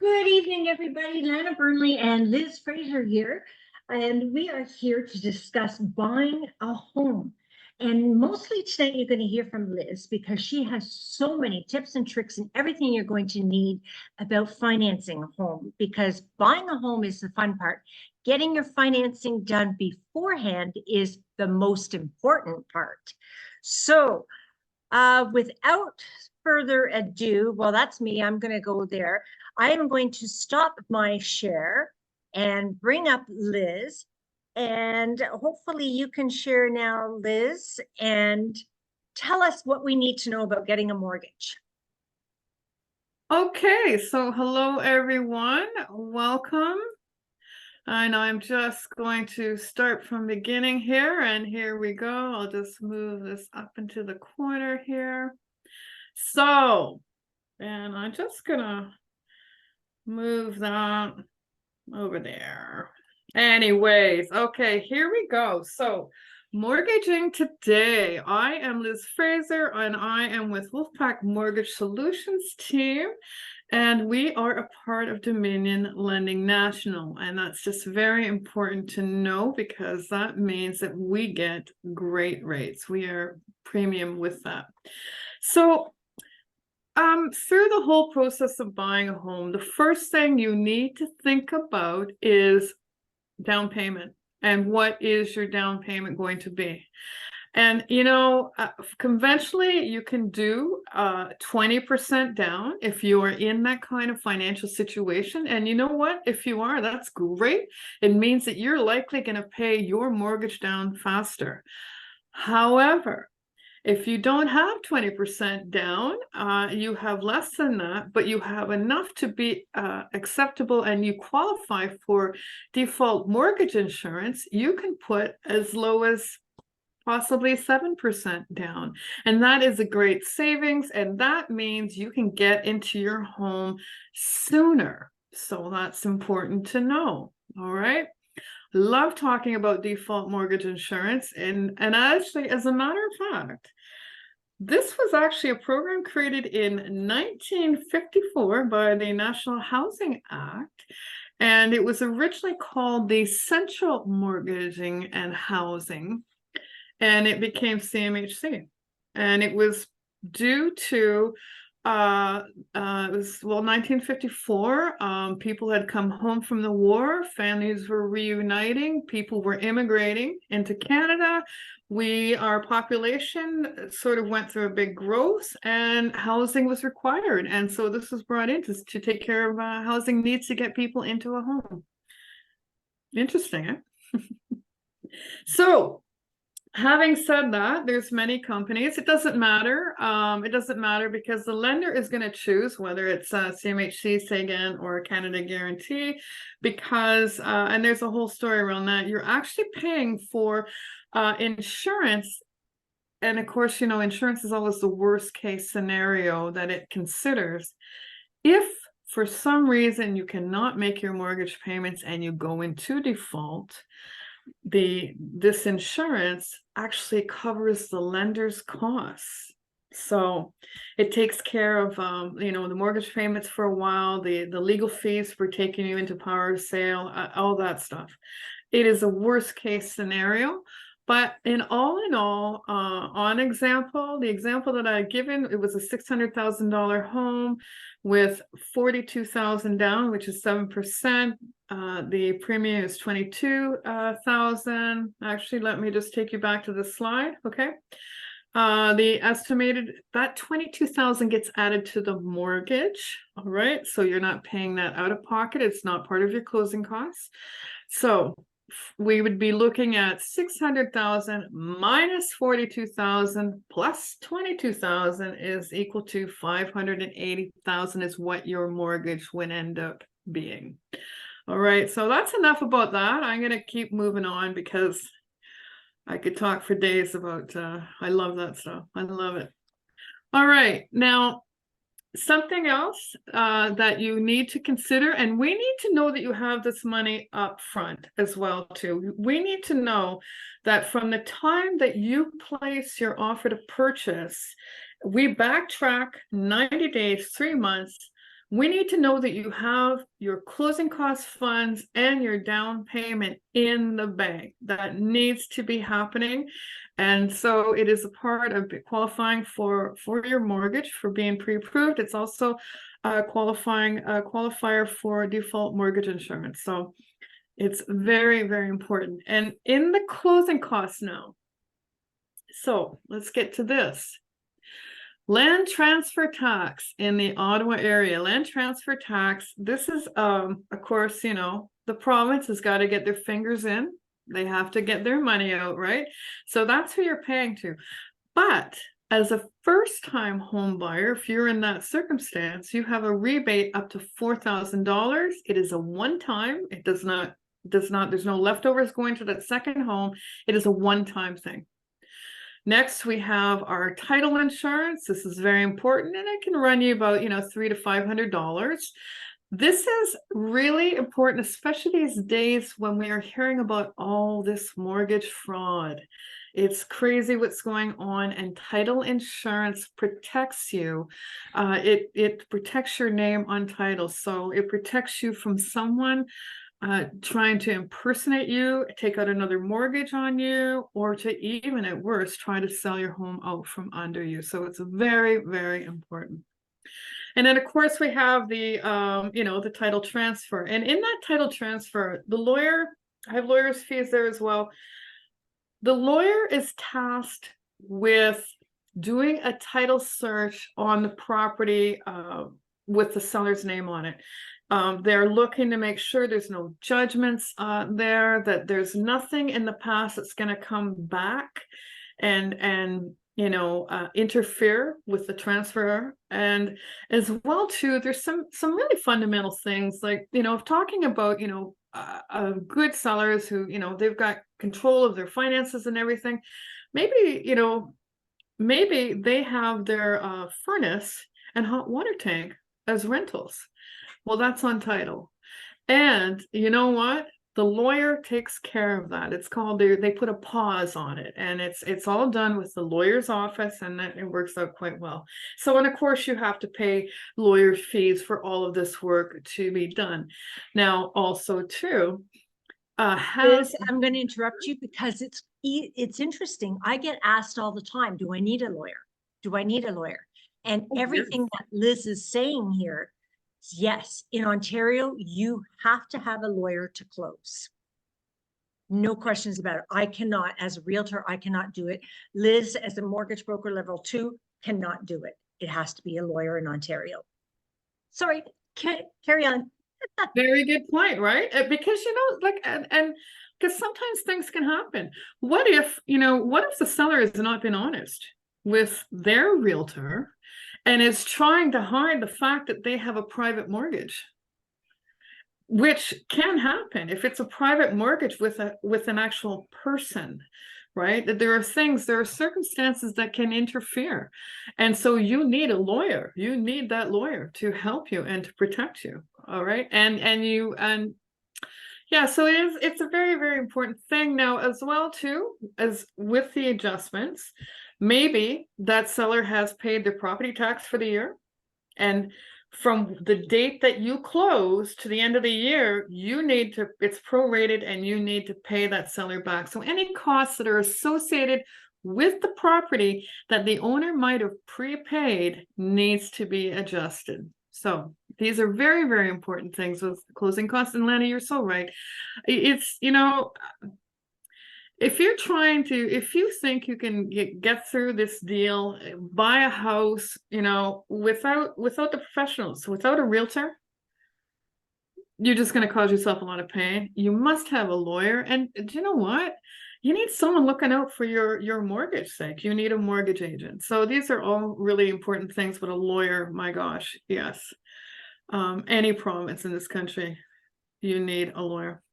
Good evening, everybody. Lana Burnley and Liz Fraser here. And we are here to discuss buying a home. And mostly tonight, you're going to hear from Liz because she has so many tips and tricks and everything you're going to need about financing a home. Because buying a home is the fun part. Getting your financing done beforehand is the most important part. So, without further ado, well, that's me. I'm going to go there. I am going to stop my share and bring up Liz. And hopefully you can share now, Liz, and tell us what we need to know about getting a mortgage. Okay, so hello everyone, welcome. And I'm just going to start from beginning here, and here we go. I'll just move this up into the corner here. So, and I'm just gonna move that over there. Anyways, okay, here we go. So, mortgaging today. I am Liz Fraser, and I am with Wolfpack Mortgage Solutions team. And we are a part of Dominion Lending National. And that's just very important to know because that means that we get great rates. We are premium with that. So through the whole process of buying a home, the first thing you need to think about is down payment. And what is your down payment going to be? And, conventionally, you can do 20% down if you are in that kind of financial situation. And you know what? If you are, that's great. It means that you're likely going to pay your mortgage down faster. However, if you don't have 20% down, you have less than that, but you have enough to be acceptable and you qualify for default mortgage insurance, you can put as low as possibly 7% down. And that is a great savings. And that means you can get into your home sooner. So that's important to know. All right. Love talking about default mortgage insurance. And actually, as a matter of fact, this was actually a program created in 1954 by the National Housing Act. And it was originally called the Central Mortgaging and Housing. And it became CMHC. And it was due to it was 1954. People had come home from the war, families were reuniting, people were immigrating into Canada. Our population sort of went through a big growth and housing was required. And so this was brought in to take care of housing needs to get people into a home. Interesting, eh? So having said that, there's many companies. It doesn't matter. It doesn't matter because the lender is going to choose whether it's CMHC, SAGAN, or Canada Guarantee because, and there's a whole story around that, you're actually paying for insurance. And of course, insurance is always the worst case scenario that it considers. If for some reason you cannot make your mortgage payments and you go into default, this insurance actually covers the lender's costs. So it takes care of the mortgage payments for a while, the legal fees for taking you into power of sale, all that stuff. It is a worst case scenario. But in all, the example that I given, it was a $600,000 home with $42,000 down, which is 7%. The premium is $22,000. Actually, let me just take you back to the slide. Okay. The estimated that $22,000 gets added to the mortgage. All right. So you're not paying that out of pocket. It's not part of your closing costs. So we would be looking at 600,000 minus 42,000 plus 22,000 is equal to 580,000 is what your mortgage would end up being. All right, so that's enough about that. I'm going to keep moving on because I could talk for days about, I love that stuff. I love it. All right, now something else that you need to consider, and we need to know that you have this money up front as well too. We need to know that from the time that you place your offer to purchase, we backtrack 90 days, 3 months. we need to know that you have your closing cost funds and your down payment in the bank. That needs to be happening. And so it is a part of qualifying for your mortgage, for being pre-approved. It's also a qualifier for default mortgage insurance. So it's very, very important. And in the closing costs now, so let's get to this. Land transfer tax in the Ottawa area. Land transfer tax. This is, of course, you know, the province has got to get their fingers in. They have to get their money out, right? So that's who you're paying to. But as a first-time home buyer, if you're in that circumstance, you have a rebate up to $4,000. It is a one-time. It does not, there's no leftovers going to that second home. It is a one-time thing. Next, we have our title insurance. This is very important, and it can run you about, you know, $300 to $500. This is really important, especially these days when we are hearing about all this mortgage fraud. It's crazy what's going on, and title insurance protects you. It protects your name on title, so it protects you from someone trying to impersonate you, take out another mortgage on you, or to even at worst, try to sell your home out from under you. So it's very, very important. And then of course we have the, you know, the title transfer. And in that title transfer, the lawyer, I have lawyer's fees there as well. The lawyer is tasked with doing a title search on the property with the seller's name on it. They're looking to make sure there's no judgments there, that there's nothing in the past that's going to come back and you know, interfere with the transfer. And as well too, there's some really fundamental things, like, you know, talking about, you know, good sellers who, you know, they've got control of their finances and everything. Maybe, you know, maybe they have their furnace and hot water tank as rentals. Well, that's on title. And you know what? The lawyer takes care of that. It's called, they put a pause on it, and it's all done with the lawyer's office, and it works out quite well. So, and of course you have to pay lawyer fees for all of this work to be done. Now, also too, Liz, I'm going to interrupt you because it's interesting. I get asked all the time, do I need a lawyer? Do I need a lawyer? And everything that Liz is saying here, yes, in Ontario, you have to have a lawyer to close. No questions about it. I cannot, as a realtor, I cannot do it. Liz, as a mortgage broker level 2, cannot do it. It has to be a lawyer in Ontario. Sorry, carry on. Very good point, right? Because, you know, like, and because sometimes things can happen. What if, you know, what if the seller has not been honest with their realtor and is trying to hide the fact that they have a private mortgage, which can happen if it's a private mortgage with an actual person, right? That there are circumstances that can interfere. And so you need a lawyer. You need that lawyer to help you and to protect you. All right. And yeah, so it's a very, very important thing now as well, too, as with the adjustments. Maybe that seller has paid their property tax for the year, and from the date that you close to the end of the year, you need to, it's prorated, and you need to pay that seller back. So any costs that are associated with the property that the owner might have prepaid needs to be adjusted. So these are very, very important things with closing costs. And Lana, you're so right. It's, you know, if you think you can get through this deal, buy a house, you know, without the professionals, without a realtor, you're just going to cause yourself a lot of pain. You must have a lawyer. And do you know what? You need someone looking out for your mortgage sake. You need a mortgage agent. So these are all really important things with a lawyer. My gosh, yes. Any province in this country, you need a lawyer.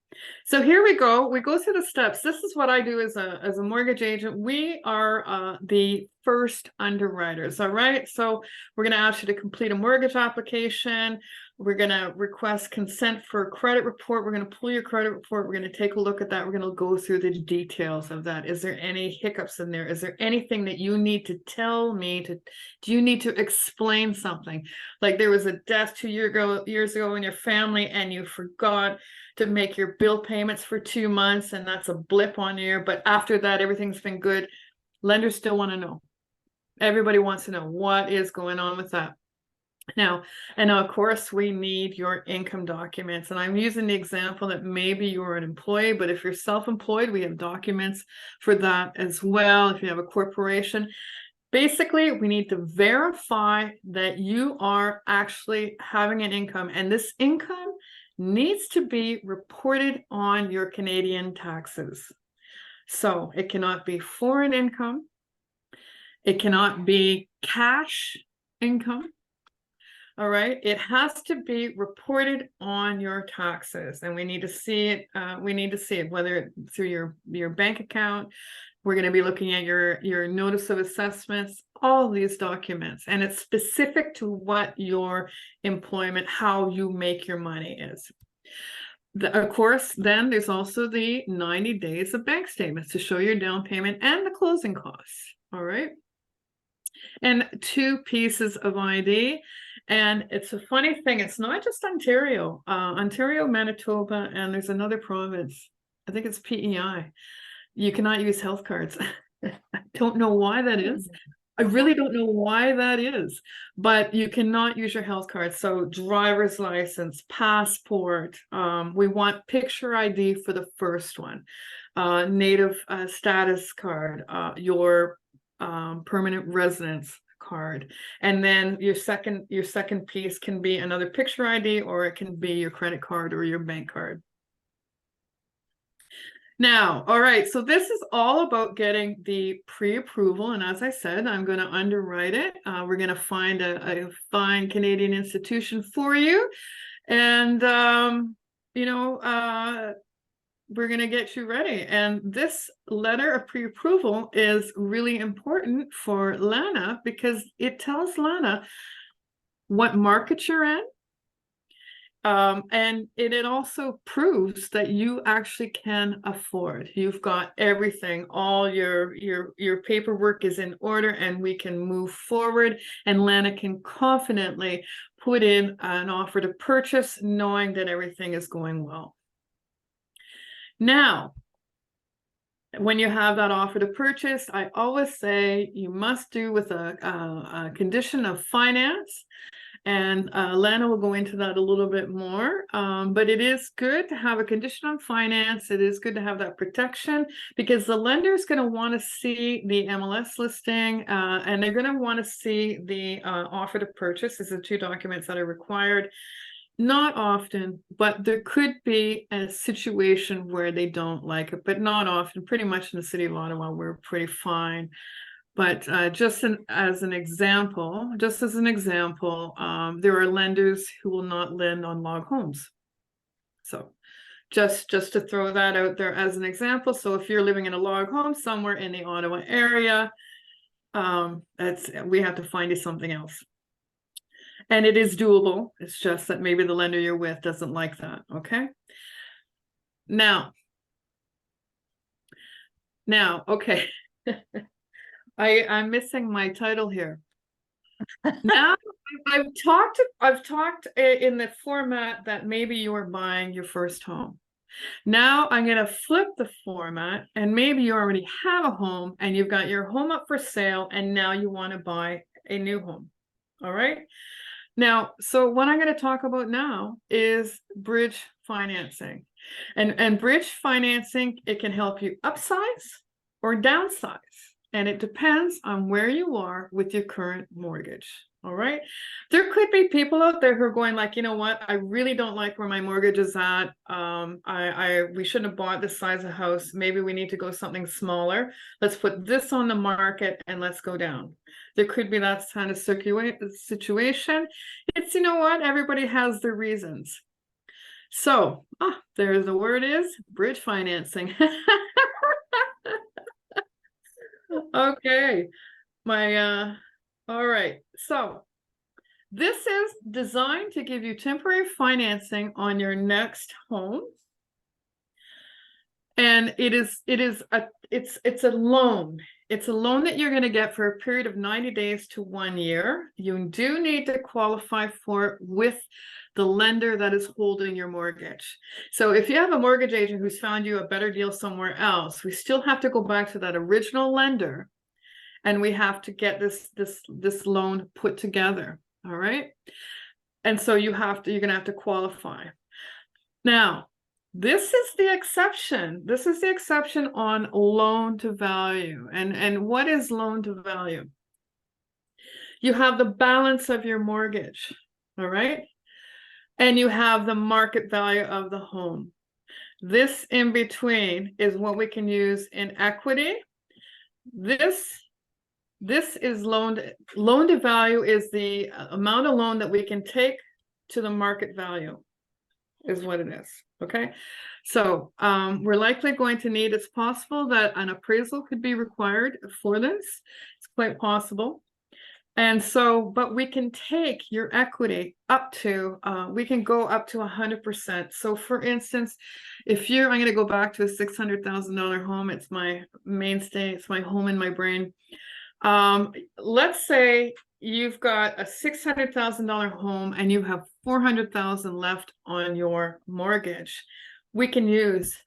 So here we go. We go through the steps. This is what I do as a mortgage agent. We are the first underwriters. All right. So we're going to ask you to complete a mortgage application. We're going to request consent for a credit report. We're going to pull your credit report. We're going to take a look at that. We're going to go through the details of that. Is there any hiccups in there? Is there anything that you need to tell me do you need to explain something? Like there was a death 2 years ago in your family and you forgot to make your bill payments for 2 months, and that's a blip on your, but after that, everything's been good. Lenders still want to know. Everybody wants to know what is going on with that. Now, and of course, we need your income documents. And I'm using the example that maybe you're an employee, but if you're self-employed, we have documents for that as well. If you have a corporation, basically, we need to verify that you are actually having an income, and this income needs to be reported on your Canadian taxes. So it cannot be foreign income. It cannot be cash income. All right. It has to be reported on your taxes, and we need to see it. We need to see it, whether through your bank account. We're going to be looking at your notice of assessments, all these documents, and it's specific to what your employment, how you make your money is. Of course, then there's also the 90 days of bank statements to show your down payment and the closing costs. All right. And 2 pieces of ID. And it's a funny thing. It's not just Ontario, Manitoba, and there's another province. I think it's PEI. You cannot use health cards. I don't know why that is. I really don't know why that is, but you cannot use your health card. So driver's license, passport, we want picture ID for the first one, native status card, your permanent residence card, and then your second piece can be another picture ID, or it can be your credit card or your bank card. Now, all right, so this is all about getting the pre-approval, and as I said, I'm going to underwrite it. We're going to find a fine Canadian institution for you, and we're going to get you ready. And this letter of pre-approval is really important for Lana because it tells Lana what market you're in. And it also proves that you actually can afford. You've got everything, all your paperwork is in order, and we can move forward, and Lana can confidently put in an offer to purchase knowing that everything is going well. Now, when you have that offer to purchase, I always say you must do with a condition of finance. And Lana will go into that a little bit more, but it is good to have a condition on finance. It is good to have that protection because the lender is going to want to see the MLS listing, and they're going to want to see the offer to purchase. These are 2 documents that are required. Not often, but there could be a situation where they don't like it, but not often. Pretty much in the city of Ottawa, we're pretty fine. But just as an example, there are lenders who will not lend on log homes. So just to throw that out there as an example. So if you're living in a log home somewhere in the Ottawa area, we have to find you something else. And it is doable. It's just that maybe the lender you're with doesn't like that. Okay. Now, okay. I'm missing my title here. Now I've talked in the format that maybe you are buying your first home. Now I'm going to flip the format, and maybe you already have a home and you've got your home up for sale, and now you want to buy a new home. All right. Now, so what I'm going to talk about now is bridge financing. And bridge financing, it can help you upsize or downsize. And it depends on where you are with your current mortgage. All right. There could be people out there who are going like, you know what? I really don't like where my mortgage is at. We shouldn't have bought this size of house. Maybe we need to go something smaller. Let's put this on the market and let's go down. There could be that kind of situation. It's, you know what? Everybody has their reasons. So, there the word is bridge financing. Okay. All right. So this is designed to give you temporary financing on your next home. And it's a loan. It's a loan that you're going to get for a period of 90 days to 1 year. You do need to qualify for it with the lender that is holding your mortgage. So if you have a mortgage agent who's found you a better deal somewhere else, we still have to go back to that original lender, and we have to get this loan put together. All right. And so you're going to have to qualify. Now, this is the exception. This is the exception on loan to value. And what is loan to value? You have the balance of your mortgage, all right? And you have the market value of the home. This in between is what we can use in equity. This is loan to value is the amount of loan that we can take to the market value, is what it is. Okay, so we're likely going to need, it's possible that an appraisal could be required for this. It's quite possible. And so, but we can take your equity up to, we can go up to 100%. So for instance, I'm going to go back to a $600,000 home. It's my mainstay. It's my home in my brain. Let's say you've got a $600,000 home and you have $400,000 left on your mortgage. We can use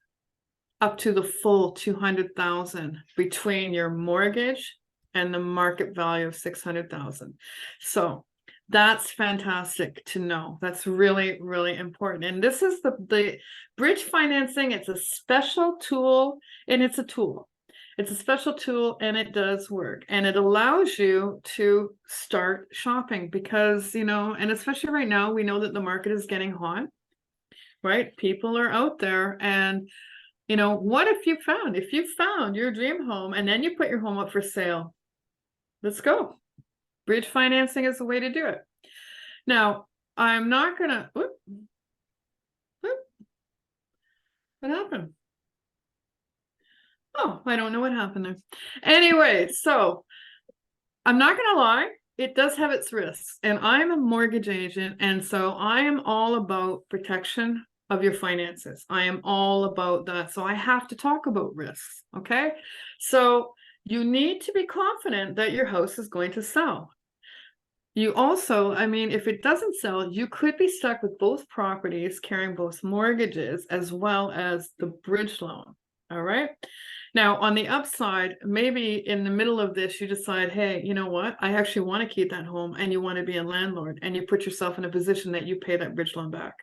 up to the full $200,000 between your mortgage and the market value of $600,000. So that's fantastic to know. That's really, really important. And this is the bridge financing. It's a special tool, and it's a tool. It's a special tool, and it does work, and it allows you to start shopping because, and especially right now, we know that the market is getting hot, right? People are out there, and what if you found your dream home and then you put your home up for sale? Let's go. Bridge financing is the way to do it. Now, I'm not gonna, what happened? Oh, I don't know what happened there. Anyway, so I'm not going to lie, it does have its risks. And I'm a mortgage agent, and so I am all about protection of your finances. I am all about that. So I have to talk about risks, okay? So you need to be confident that your house is going to sell. You also, if it doesn't sell, you could be stuck with both properties carrying both mortgages as well as the bridge loan, all right? Now, on the upside, maybe in the middle of this, you decide, hey, you know what? I actually want to keep that home, and you want to be a landlord, and you put yourself in a position that you pay that bridge loan back.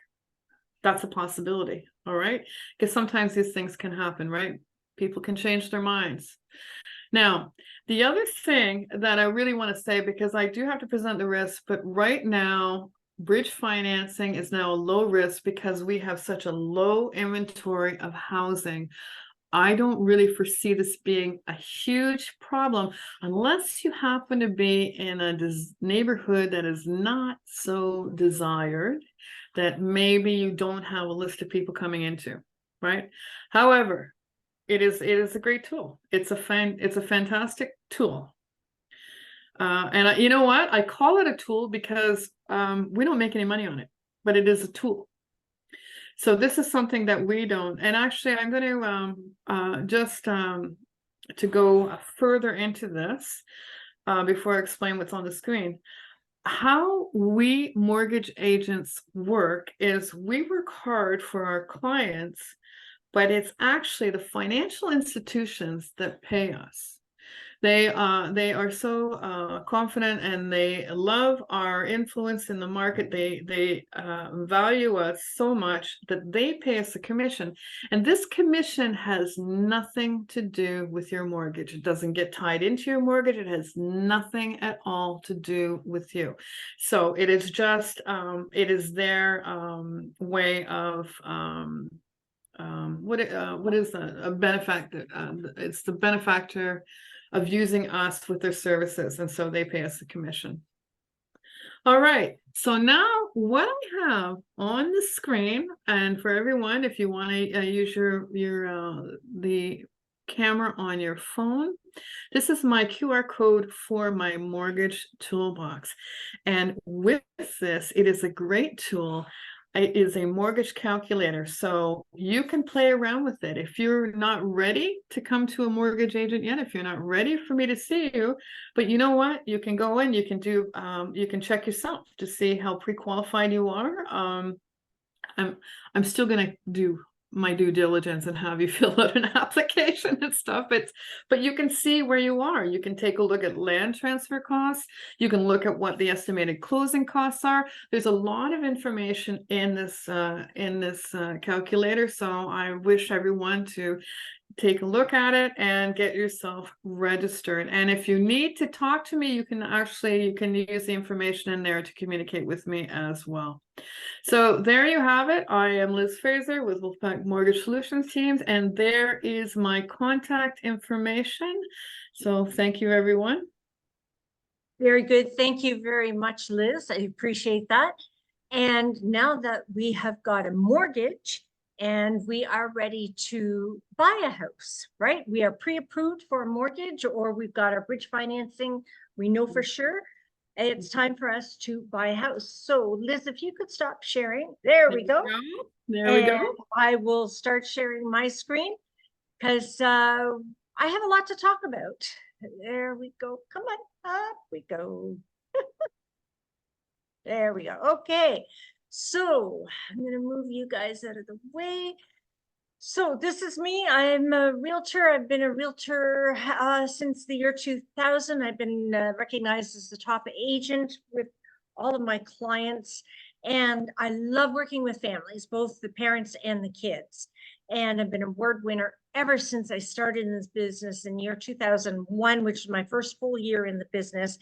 That's a possibility, all right? Because sometimes these things can happen, right? People can change their minds. Now, the other thing that I really want to say, because I do have to present the risk, but right now, bridge financing is now a low risk because we have such a low inventory of housing. I don't really foresee this being a huge problem unless you happen to be in a neighborhood that is not so desired, that maybe you don't have a list of people coming into, right? However, it is a great tool. It's a fantastic tool. And you know what? I call it a tool because we don't make any money on it, but it is a tool. So this is something that we don't. And actually, I'm going to just to go further into this before I explain what's on the screen. How we mortgage agents work is we work hard for our clients, but it's actually the financial institutions that pay us. They are so confident, and they love our influence in the market. They value us so much that they pay us a commission, and this commission has nothing to do with your mortgage. It doesn't get tied into your mortgage. It has nothing at all to do with you. So it is just it is their way of what is a benefactor? It's the benefactor of using us with their services, and so they pay us a commission. All right, so now what I have on the screen, and for everyone, if you want to use the camera on your phone. This is my QR code for my mortgage toolbox. And with this, it is a great tool. It is a mortgage calculator, so you can play around with it. If you're not ready to come to a mortgage agent yet, if you're not ready for me to see you, but you know what, you can go in, you can do, you can check yourself to see how pre-qualified you are. I'm still gonna do my due diligence and have you fill out an application and stuff. But you can see where you are. You can take a look at land transfer costs. You can look at what the estimated closing costs are. There's a lot of information in this calculator. So I wish everyone to take a look at it and get yourself registered. And if you need to talk to me, you can use the information in there to communicate with me as well. So there you have it. I am Liz Fraser with Wolfpack Mortgage Solutions Teams, and there is my contact information. So thank you, everyone. Very good. Thank you very much, Liz. I appreciate that. And now that we have got a mortgage and we are ready to buy a house, right? We are pre-approved for a mortgage, or we've got our bridge financing. We know for sure it's time for us to buy a house. So Liz, if you could stop sharing. There we go. There we go. I will start sharing my screen because I have a lot to talk about. There we go. Come on, up we go. There we go. Okay, so I'm going to move you guys out of the way. So this is me. I'm a realtor. I've been a realtor since the year 2000. I've been recognized as the top agent with all of my clients. And I love working with families, both the parents and the kids. And I've been an award winner ever since I started in this business in the year 2001, which was my first full year in the business.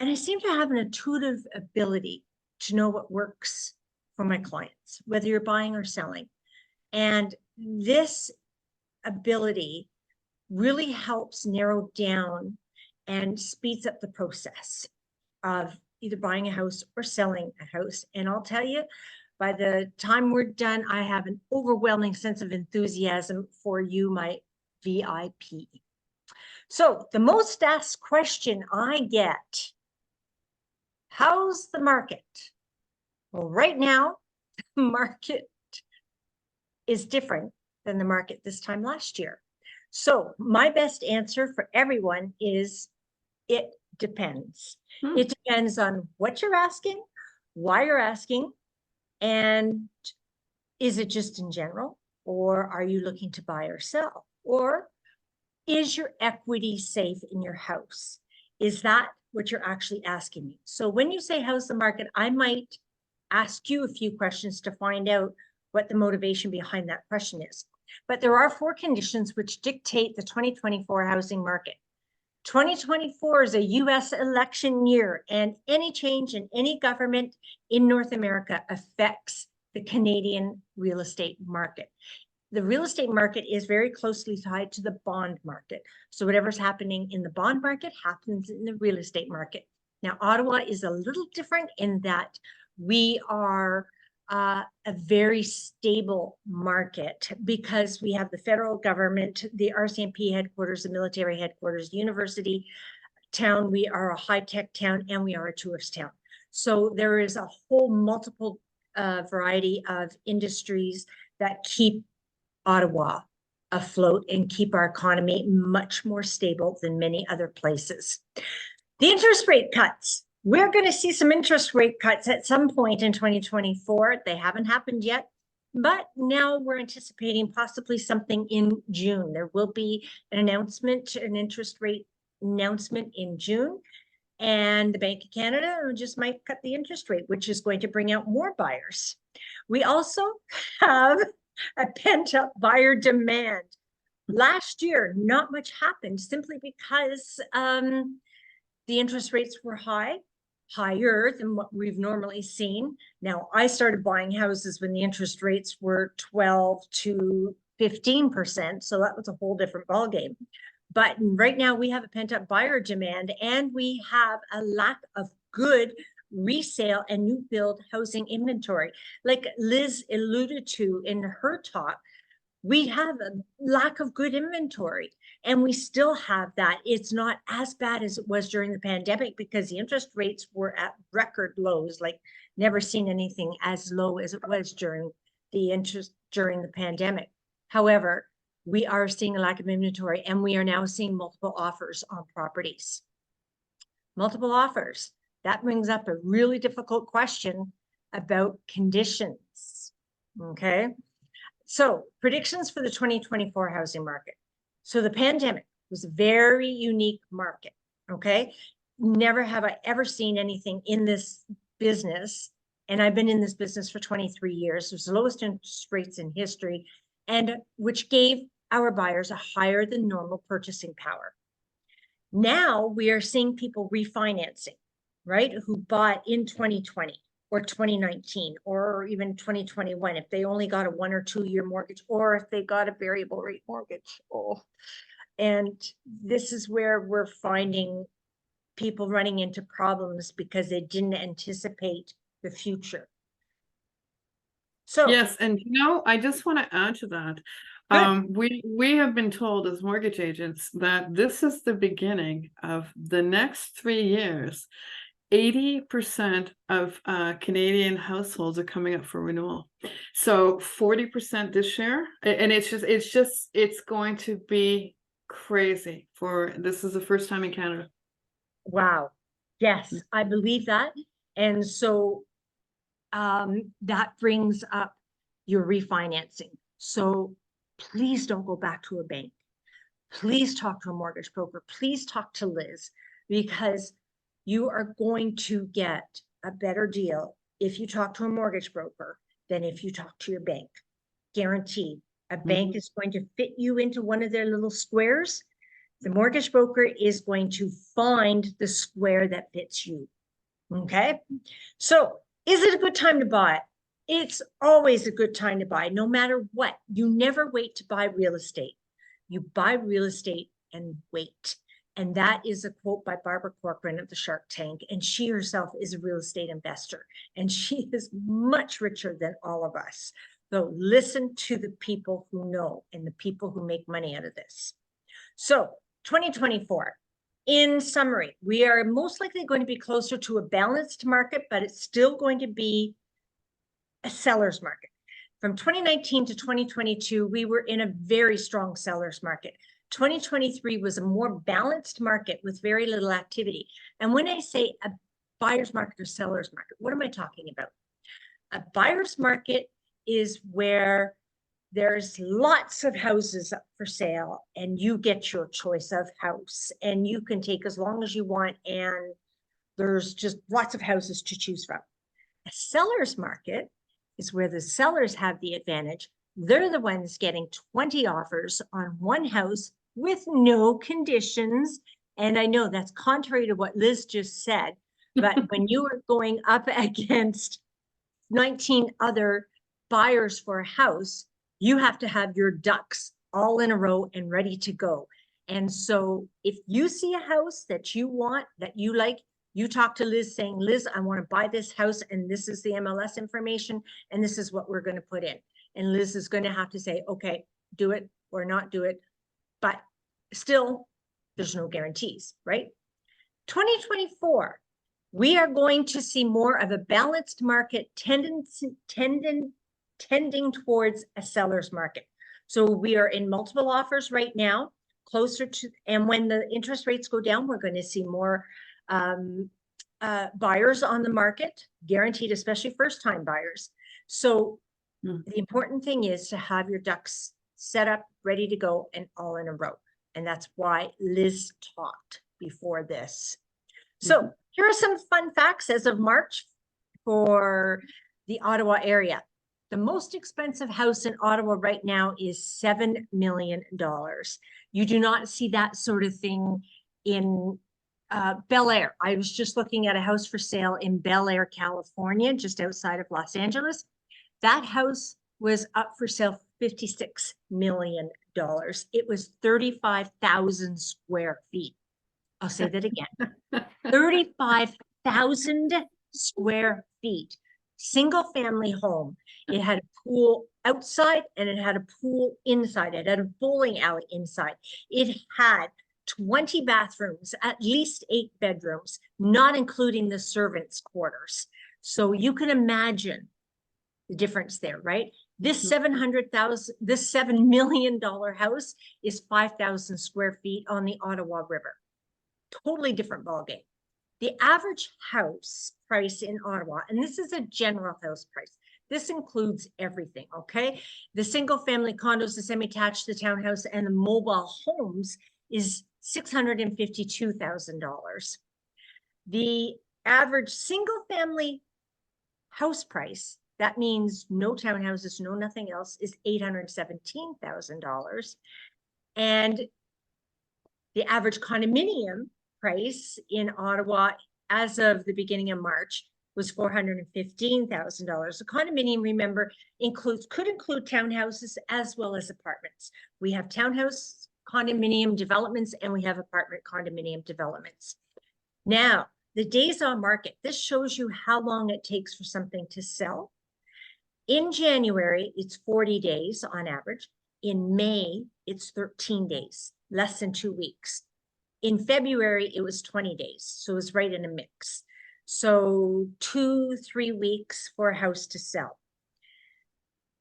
And I seem to have an intuitive ability to know what works for my clients, whether you're buying or selling. And this ability really helps narrow down and speeds up the process of either buying a house or selling a house. And I'll tell you, by the time we're done, I have an overwhelming sense of enthusiasm for you, my VIP. So the most asked question I get, how's the market? Well, right now, the market is different than the market this time last year. So my best answer for everyone is it depends. It depends on what you're asking, why you're asking, and is it just in general, or are you looking to buy or sell? Or is your equity safe in your house? Is that what you're actually asking me? So when you say how's the market, I might ask you a few questions to find out what the motivation behind that question is. But there are 4 conditions which dictate the 2024 housing market. 2024 is a US election year, and any change in any government in North America affects the Canadian real estate market. The real estate market is very closely tied to the bond market. So whatever's happening in the bond market happens in the real estate market. Now, Ottawa is a little different in that we are a very stable market because we have the federal government, the RCMP headquarters, the military headquarters, the university town. We are a high-tech town, and we are a tourist town. So there is a whole multiple variety of industries that keep Ottawa afloat and keep our economy much more stable than many other places. The interest rate cuts. We're going to see some interest rate cuts at some point in 2024. They haven't happened yet, but now we're anticipating possibly something in June. There will be an announcement, an interest rate announcement in June, and the Bank of Canada just might cut the interest rate, which is going to bring out more buyers. We also have a pent-up buyer demand. Last year, not much happened simply because the interest rates were higher than what we've normally seen. Now, I started buying houses when the interest rates were 12 to 15%, so that was a whole different ballgame. But right now we have a pent-up buyer demand, and we have a lack of good resale and new build housing inventory. Like Liz alluded to in her talk, we have a lack of good inventory, and we still have that. It's not as bad as it was during the pandemic because the interest rates were at record lows, like never seen anything as low as it was during the pandemic. However, we are seeing a lack of inventory, and we are now seeing multiple offers on properties. Multiple offers. That brings up a really difficult question about conditions. Okay. So predictions for the 2024 housing market. So the pandemic was a very unique market. Okay. Never have I ever seen anything in this business. And I've been in this business for 23 years. It was the lowest interest rates in history, and which gave our buyers a higher than normal purchasing power. Now we are seeing people refinancing, right? Who bought in 2020 or 2019 or even 2021, if they only got a 1 or 2 year mortgage, or if they got a variable rate mortgage. And this is where we're finding people running into problems because they didn't anticipate the future. So yes, and I just want to add to that. We have been told as mortgage agents that this is the beginning of the next 3 years. 80% of Canadian households are coming up for renewal. So 40% this year, and it's going to be crazy. This is the first time in Canada. Wow. Yes, I believe that. And so that brings up your refinancing. So please don't go back to a bank. Please talk to a mortgage broker. Please talk to Liz, because you are going to get a better deal if you talk to a mortgage broker than if you talk to your bank. Guaranteed. A bank is going to fit you into one of their little squares. The mortgage broker is going to find the square that fits you. Okay. So is it a good time to buy? It's always a good time to buy, no matter what. You never wait to buy real estate. You buy real estate and wait. And that is a quote by Barbara Corcoran of the Shark Tank. And she herself is a real estate investor. And she is much richer than all of us. So listen to the people who know and the people who make money out of this. So 2024, in summary, we are most likely going to be closer to a balanced market, but it's still going to be a seller's market. From 2019 to 2022, we were in a very strong seller's market. 2023 was a more balanced market with very little activity. And when I say a buyer's market or seller's market, what am I talking about? A buyer's market is where there's lots of houses up for sale and you get your choice of house and you can take as long as you want, and there's just lots of houses to choose from. A seller's market is where the sellers have the advantage. They're the ones getting 20 offers on one house with no conditions. And I know that's contrary to what Liz just said, but when you are going up against 19 other buyers for a house, you have to have your ducks all in a row and ready to go. And so if you see a house that you want, that you like, you talk to Liz saying, Liz, I want to buy this house and this is the MLS information and this is what we're going to put in. And Liz is going to have to say, okay, do it or not do it. But still, there's no guarantees, right? 2024, we are going to see more of a balanced market tending towards a seller's market. So we are in multiple offers right now, closer to, and when the interest rates go down, we're going to see more buyers on the market, guaranteed, especially first-time buyers. So the important thing is to have your ducks set up, ready to go, and all in a row. And that's why Liz talked before this. So here are some fun facts as of March for the Ottawa area. The most expensive house in Ottawa right now is $7 million. You do not see that sort of thing in Bel Air. I was just looking at a house for sale in Bel Air, California, just outside of Los Angeles. That house was up for sale $56 million. It was 35,000 square feet. I'll say that again. 35,000 square feet. single family home. It had a pool outside and it had a pool inside. It had a bowling alley inside. It had 20 bathrooms, at least 8 bedrooms, not including the servants' quarters. So you can imagine the difference there, right? This $7 million house is 5,000 square feet on the Ottawa River. Totally different ballgame. The average house price in Ottawa, and this is a general house price, this includes everything, okay? The single family condos, the semi-attached, the townhouse, and the mobile homes is $652,000. The average single family house price, that means no townhouses, no nothing else, is $817,000. And the average condominium price in Ottawa as of the beginning of March was $415,000. The condominium, remember, could include townhouses as well as apartments. We have townhouse condominium developments and we have apartment condominium developments. Now, the days on market, this shows you how long it takes for something to sell. In January, it's 40 days on average. In May, it's 13 days, less than 2 weeks. In February, it was 20 days. So it was right in a mix. So 2-3 weeks for a house to sell.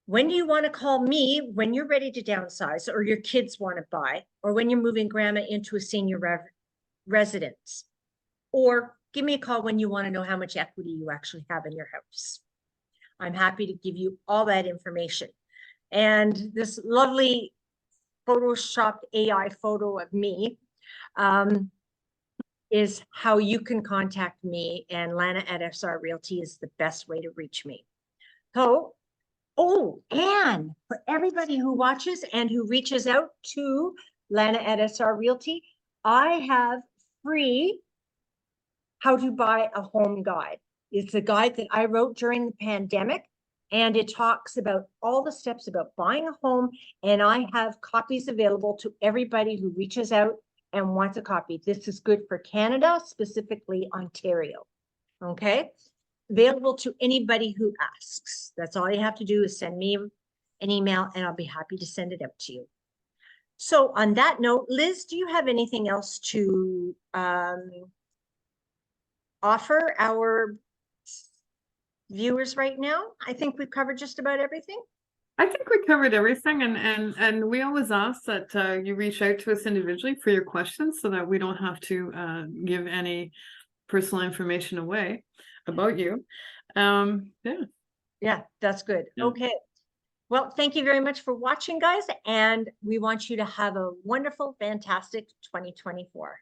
When do you want to call me? When you're ready to downsize or your kids want to buy, or when you're moving grandma into a senior residence, or give me a call when you want to know how much equity you actually have in your house. I'm happy to give you all that information. And this lovely photoshopped AI photo of me is how you can contact me, and Lana at SR Realty is the best way to reach me. So, and for everybody who watches and who reaches out to Lana at SR Realty, I have free how to buy a home guide. It's a guide that I wrote during the pandemic, and it talks about all the steps about buying a home. And I have copies available to everybody who reaches out and wants a copy. This is good for Canada, specifically Ontario. Okay. Available to anybody who asks. That's all you have to do is send me an email and I'll be happy to send it out to you. So on that note, Liz, do you have anything else to offer our viewers right now? I think we've covered just about everything. I think we covered everything, and we always ask that you reach out to us individually for your questions so that we don't have to give any personal information away about you. Yeah, that's good. Yeah. Okay. Well, thank you very much for watching, guys, and we want you to have a wonderful, fantastic 2024.